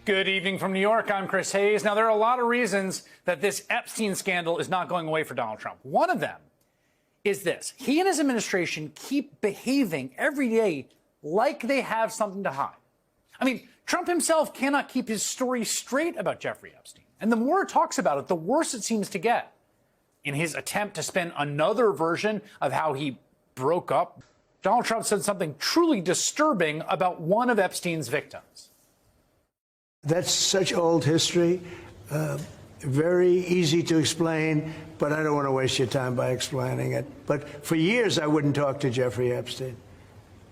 Good evening from New York. I'm Chris Hayes. Now, there are a lot of reasons that this Epstein scandal is not going away for Donald Trump. One of them is this. He and his administration keep behaving every day like they have something to hide. I mean, Trump himself cannot keep his story straight about Jeffrey Epstein. And the more it talks about it, the worse it seems to get. In his attempt to spin another version of how he broke up, Donald Trump said something truly disturbing about one of Epstein's victims. That's such old history, very easy to explain, but I don't want to waste your time by explaining it. But for years, I wouldn't talk to Jeffrey Epstein.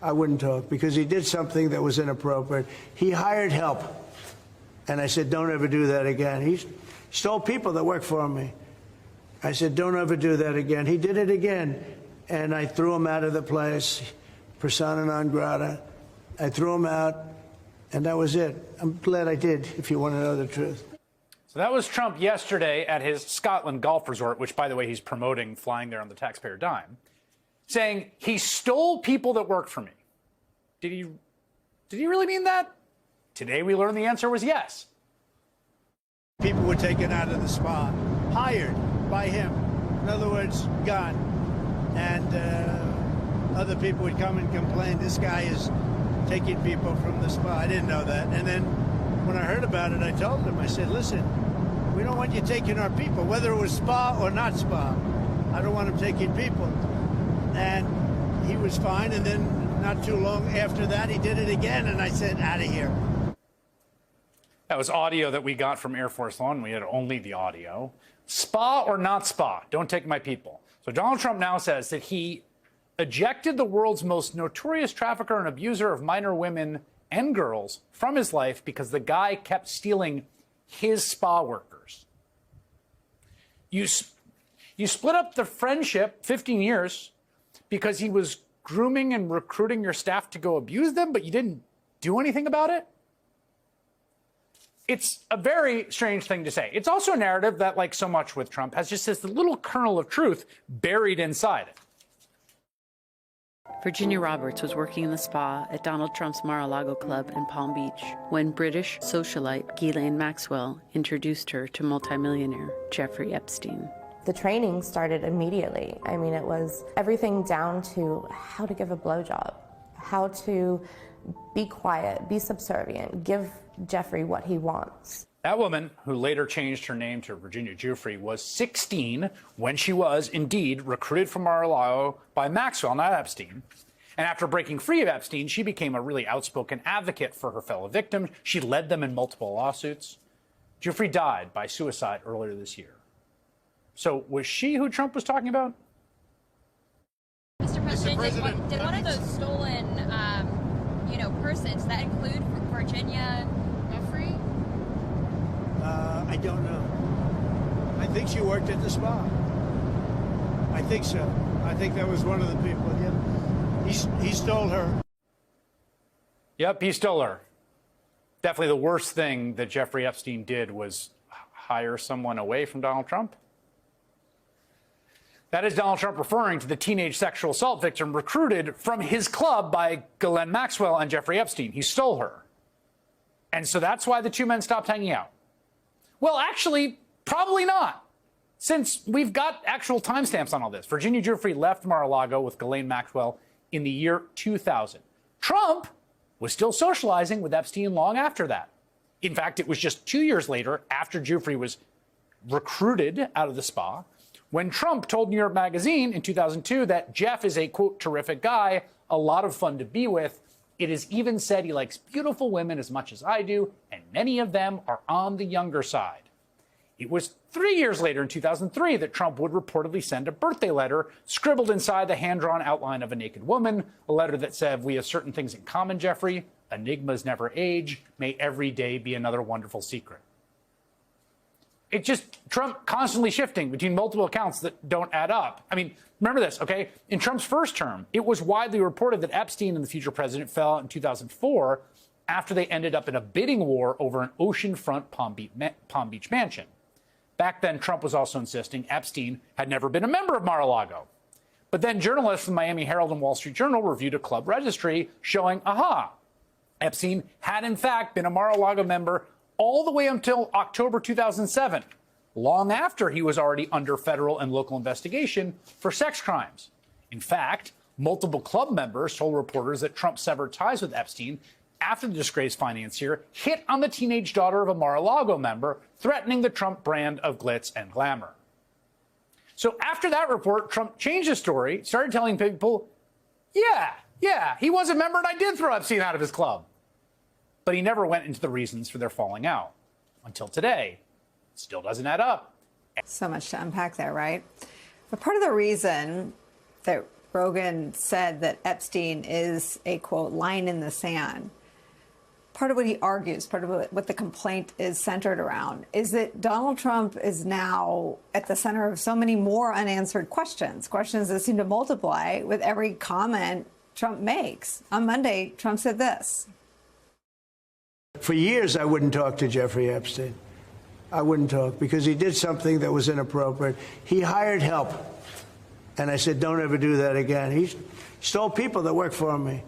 I wouldn't talk because he did something that was inappropriate. He hired help. And I said, don't ever do that again. He stole people that worked for me. I said, don't ever do that again. He did it again. And I threw him out of the place, persona non grata. I threw him out, and that was it. I'm glad I did, if you want to know the truth. So that was Trump yesterday at his Scotland golf resort, which, by the way, he's promoting flying there on the taxpayer dime, saying he stole people that worked for me. Did he really mean that? Today we learned the answer was yes. People were taken out of the spa, hired by him. In other words, gone. And other people would come and complain, this guy is taking people from the spa. I didn't know that. And then when I heard about it, I told them, I said, listen, we don't want you taking our people, whether it was spa or not spa. I don't want him taking people. And he was fine. And then not too long after that, he did it again. And I said, out of here. That was audio that we got from Air Force One. We had only the audio. Spa or not spa, don't take my people. So Donald Trump now says that he ejected the world's most notorious trafficker and abuser of minor women and girls from his life because the guy kept stealing his spa workers. You split up the friendship 15 years because he was grooming and recruiting your staff to go abuse them, but you didn't do anything about it? It's a very strange thing to say. It's also a narrative that, like so much with Trump, has just this little kernel of truth buried inside it. Virginia Roberts was working in the spa at Donald Trump's Mar-a-Lago club in Palm Beach when British socialite GhіЗlаіnе Mахwell introduced her to multimillionaire Jeffrey Epstein. The training started immediately. I mean, it was everything down to how to give a blowjob, how to be quiet, be subservient, give Jeffrey what he wants. That woman, who later changed her name to Virginia Giuffre, was 16 when she was indeed recruited from Mar-a-Lago by Maxwell, not Epstein. And after breaking free of Epstein, she became a really outspoken advocate for her fellow victims. She led them in multiple lawsuits. Giuffre died by suicide earlier this year. So was she who Trump was talking about? Mr. President, did one of those stolen, persons, that include Virginia Giuffre? I don't know. I think she worked at the spa. I think so. I think that was one of the people. Yeah. He stole her. Yep, he stole her. Definitely the worst thing that Jeffrey Epstein did was hire someone away from Donald Trump. That is Donald Trump referring to the teenage sexual assault victim recruited from his club by GhіЗlаіnе Mахwell and Jeffrey Epstein. He stole her. And so that's why the two men stopped hanging out. Well, actually, probably not, since we've got actual timestamps on all this. Virginia Giuffre left Mar-a-Lago with GhіЗlаіnе Mахwell in the year 2000. Trump was still socializing with Epstein long after that. In fact, it was just 2 years later, after Giuffre was recruited out of the spa, when Trump told New York Magazine in 2002 that Jeff is a, quote, terrific guy, a lot of fun to be with. It is even said he likes beautiful women as much as I do, and many of them are on the younger side. It was 3 years later, in 2003, that Trump would reportedly send a birthday letter scribbled inside the hand-drawn outline of a naked woman, a letter that said, we have certain things in common, Jeffrey. Enigmas never age. May every day be another wonderful secret. It's just Trump constantly shifting between multiple accounts that don't add up. I mean, remember this, okay? In Trump's first term, it was widely reported that Epstein and the future president fell in 2004 after they ended up in a bidding war over an oceanfront Palm Beach mansion. Back then, Trump was also insisting Epstein had never been a member of Mar-a-Lago. But then journalists from Miami Herald and Wall Street Journal reviewed a club registry showing, aha, Epstein had in fact been a Mar-a-Lago member all the way until October 2007, long after he was already under federal and local investigation for sex crimes. In fact, multiple club members told reporters that Trump severed ties with Epstein after the disgraced financier hit on the teenage daughter of a Mar-a-Lago member, threatening the Trump brand of glitz and glamour. So after that report, Trump changed his story, started telling people, yeah, he was a member and I did throw Epstein out of his club. But he never went into the reasons for their falling out. Until today, it still doesn't add up. So much to unpack there, right? But part of the reason that Rogan said that Epstein is a, quote, line in the sand, part of what he argues, part of what the complaint is centered around, is that Donald Trump is now at the center of so many more unanswered questions that seem to multiply with every comment Trump makes. On Monday, Trump said this. For years, I wouldn't talk to Jeffrey Epstein. I wouldn't talk because he did something that was inappropriate. He hired help. And I said, don't ever do that again. He stole people that worked for me.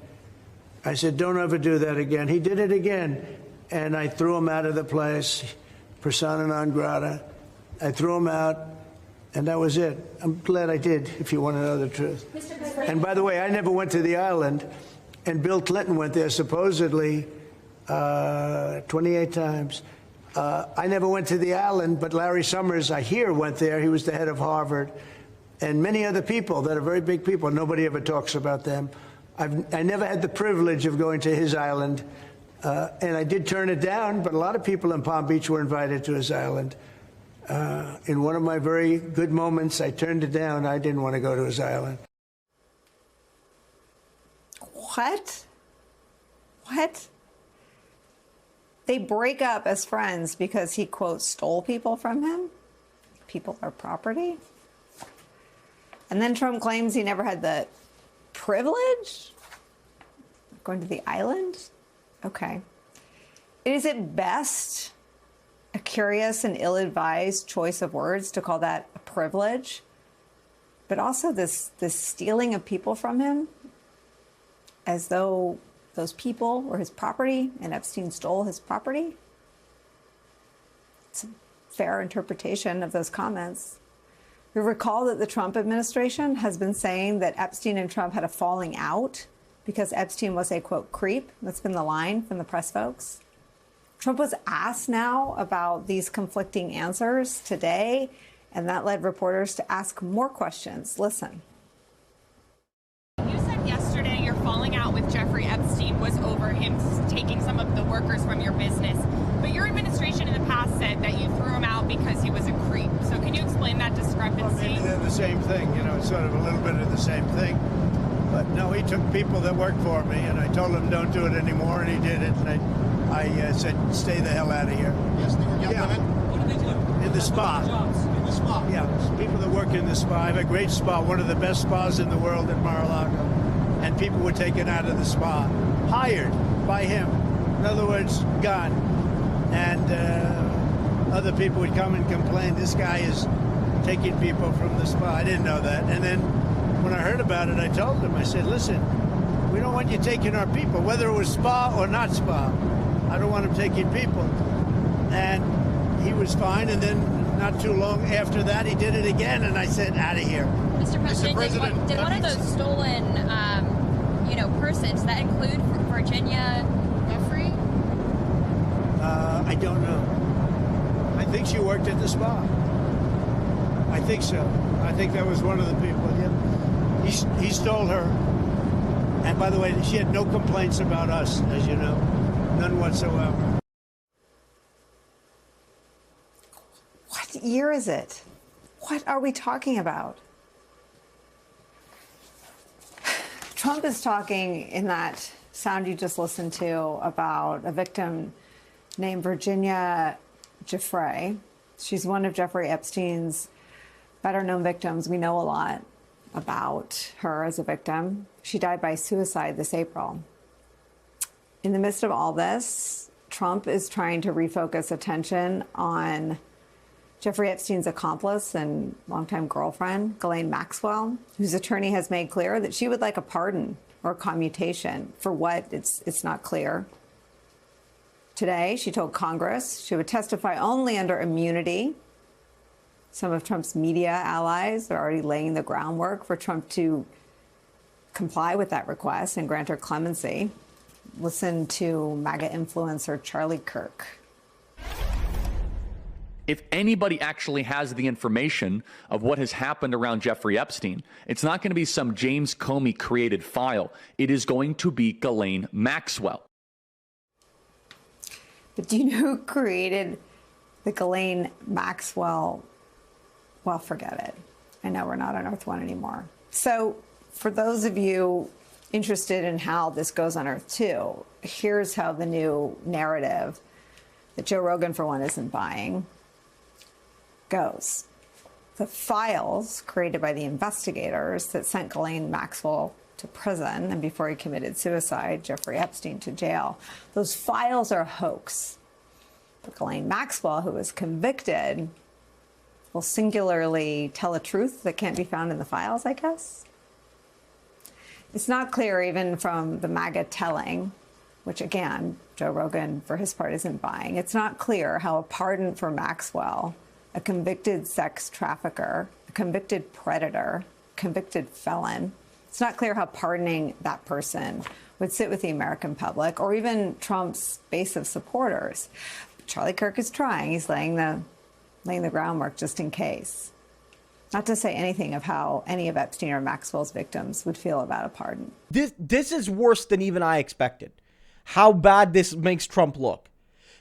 I said, don't ever do that again. He did it again. And I threw him out of the place, persona non grata. I threw him out, and that was it. I'm glad I did, if you want to know the truth. And by the way, I never went to the island, and Bill Clinton went there supposedly 28 times. I never went to the island, but Larry Summers, I hear, went there. He was the head of Harvard. And many other people that are very big people. Nobody ever talks about them. I never had the privilege of going to his island, and I did turn it down, but a lot of people in Palm Beach were invited to his island. In one of my very good moments, I turned it down. I didn't want to go to his island. What? What? They break up as friends because he, quote, stole people from him? People are property? And then Trump claims he never had the privilege of going to the island? Okay. Is it best a curious and ill-advised choice of words to call that a privilege? But also this stealing of people from him as though those people were his property and Epstein stole his property? It's a fair interpretation of those comments. We recall that the Trump administration has been saying that Epstein and Trump had a falling out because Epstein was a, quote, creep. That's been the line from the press folks. Trump was asked now about these conflicting answers today, and that led reporters to ask more questions. Listen. You said yesterday your falling out with Jeffrey Epstein was over him taking some of the workers from your business. But your administration in the past said that you threw him out because he was a creep. So can you explain that discrepancy? Well, maybe they're the same thing, you know, it's sort of a little bit of the same thing. But no, he took people that worked for me, and I told him don't do it anymore, and he did it. And I said, stay the hell out of here. Yes, they were young women. What did they do? In the spa. Jobs in the spa. Yeah, people that work in the spa. I have a great spa, one of the best spas in the world at Mar-a-Lago. And people were taken out of the spa, hired by him. In other words, gone. And other people would come and complain, this guy is taking people from the spa. I didn't know that. And then when I heard about it, I told him, I said, listen, we don't want you taking our people, whether it was spa or not spa. I don't want him taking people. And he was fine. And then not too long after that, he did it again. And I said, out of here. Mr. President, did one of those stolen, persons, that include Virginia Jeffrey? I don't know. I think she worked at the spa. I think so. I think that was one of the people. Yeah. He stole her. And by the way, she had no complaints about us, as you know. None whatsoever. What year is it? What are we talking about? Trump is talking in that sound you just listened to about a victim named Virginia Giuffre. She's one of Jeffrey Epstein's better-known victims. We know a lot about her as a victim. She died by suicide this April. In the midst of all this, Trump is trying to refocus attention on Jeffrey Epstein's accomplice and longtime girlfriend, Ghіઝlаіnе Maxwell, whose attorney has made clear that she would like a pardon or commutation. For what, it's not clear. Today, she told Congress she would testify only under immunity. Some of Trump's media allies are already laying the groundwork for Trump to comply with that request and grant her clemency. Listen to MAGA influencer Charlie Kirk. If anybody actually has the information of what has happened around Jeffrey Epstein, it's not going to be some James Comey created file. It is going to be Ghіઝlаіnе Maxwell. But do you know who created the Ghіઝlаіnе Maxwell? Well, forget it. I know we're not on Earth One anymore. So for those of you interested in how this goes on Earth Two, here's how the new narrative that Joe Rogan, for one, isn't buying goes. The files created by the investigators that sent Ghіઝlаіnе Maxwell to prison and before he committed suicide, Jeffrey Epstein to jail, those files are a hoax. But Ghіઝlаіnه Maxwell, who was convicted, will singularly tell a truth that can't be found in the files, I guess. It's not clear even from the MAGA telling, which again, Joe Rogan, for his part, isn't buying. It's not clear how a pardon for Maxwell, a convicted sex trafficker, a convicted predator, convicted felon, it's not clear how pardoning that person would sit with the American public or even Trump's base of supporters. Charlie Kirk is trying. He's laying the groundwork just in case. Not to say anything of how any of Epstein or Maxwell's victims would feel about a pardon. This is worse than even I expected. How bad this makes Trump look.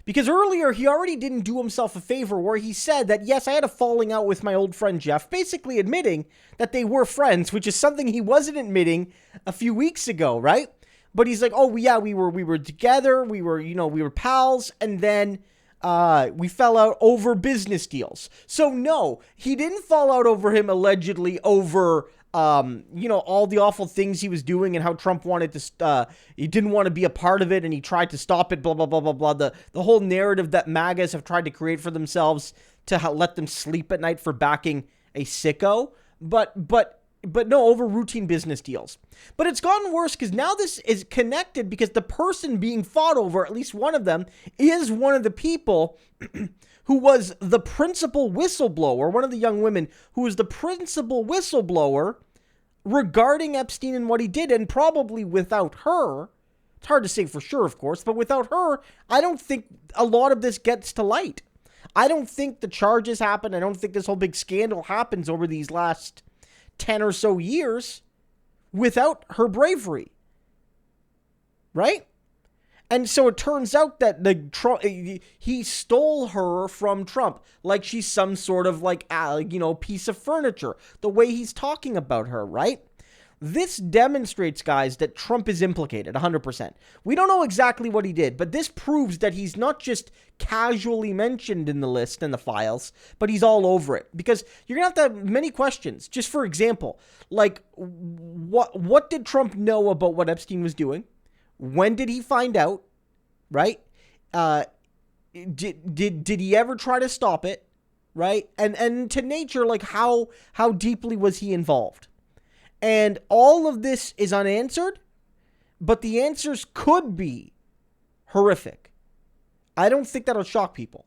Because earlier, he already didn't do himself a favor where he said that, yes, I had a falling out with my old friend Jeff, basically admitting that they were friends, which is something he wasn't admitting a few weeks ago, right? But he's like, oh, yeah, we were together, we were pals, and then we fell out over business deals. So no, he didn't fall out over him allegedly over all the awful things he was doing and how Trump wanted to, he didn't want to be a part of it and he tried to stop it, blah, blah, blah, blah, blah. The whole narrative that MAGAs have tried to create for themselves to let them sleep at night for backing a sicko. But no, over routine business deals. But it's gotten worse because now this is connected because the person being fought over, at least one of them, is one of the people who was the principal whistleblower, one of the young women who was the principal whistleblower regarding Epstein and what he did. And probably without her, it's hard to say for sure, of course, but without her, I don't think a lot of this gets to light. I don't think the charges happen. I don't think this whole big scandal happens over these last 10 or so years without her bravery. Right? And so it turns out that he stole her from Trump like she's some sort of piece of furniture. The way he's talking about her, right? This demonstrates, guys, that Trump is implicated 100%. We don't know exactly what he did, but this proves that he's not just casually mentioned in the list and the files, but he's all over it. Because you're going to have many questions. Just for example, like what did Trump know about what Epstein was doing? When did he find out? Right? Did he ever try to stop it? Right? And to nature, like how deeply was he involved? And all of this is unanswered, but the answers could be horrific. I don't think that'll shock people.